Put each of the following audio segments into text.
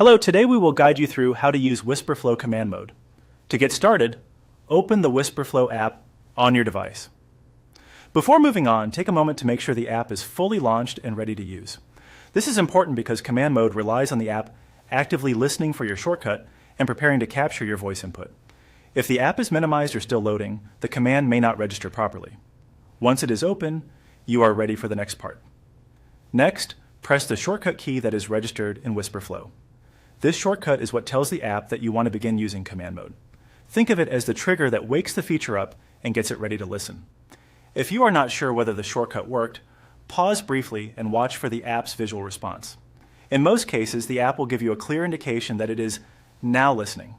Hello, today we will guide you through how to use Wispr Flow Command Mode. To get started, open the Wispr Flow app on your device. Before moving on, take a moment to make sure the app is fully launched and ready to use. This is important because Command Mode relies on the app actively listening for your shortcut and preparing to capture your voice input. If the app is minimized or still loading, the command may not register properly. Once it is open, you are ready for the next part. Next, press the shortcut key that is registered in Wispr Flow. This shortcut is what tells the app that you want to begin using Command Mode. Think of it as the trigger that wakes the feature up and gets it ready to listen. If you are not sure whether the shortcut worked, pause briefly and watch for the app's visual response. In most cases, the app will give you a clear indication that it is now listening.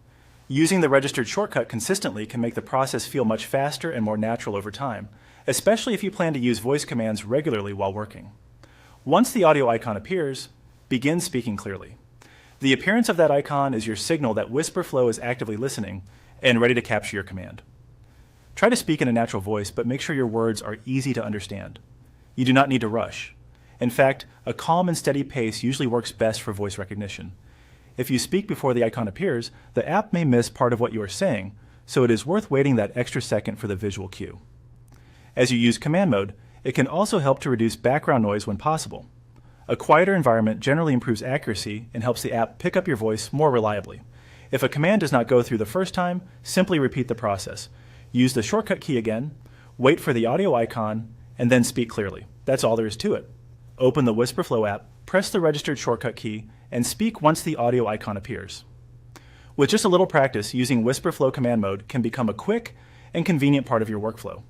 Using the registered shortcut consistently can make the process feel much faster and more natural over time, especially if you plan to use voice commands regularly while working. Once the audio icon appears, begin speaking clearly. The appearance of that icon is your signal that Wispr Flow is actively listening and ready to capture your command. Try to speak in a natural voice, but make sure your words are easy to understand. You do not need to rush. In fact, a calm and steady pace usually works best for voice recognition. If you speak before the icon appears, the app may miss part of what you are saying, so it is worth waiting that extra second for the visual cue. As you use Command Mode, it can also help to reduce background noise when possible. A quieter environment generally improves accuracy and helps the app pick up your voice more reliably. If a command does not go through the first time, simply repeat the process. Use the shortcut key again, wait for the audio icon, and then speak clearly. That's all there is to it. Open the Wispr Flow app, press the registered shortcut key, and speak once the audio icon appears. With just a little practice, using Wispr Flow Command Mode can become a quick and convenient part of your workflow.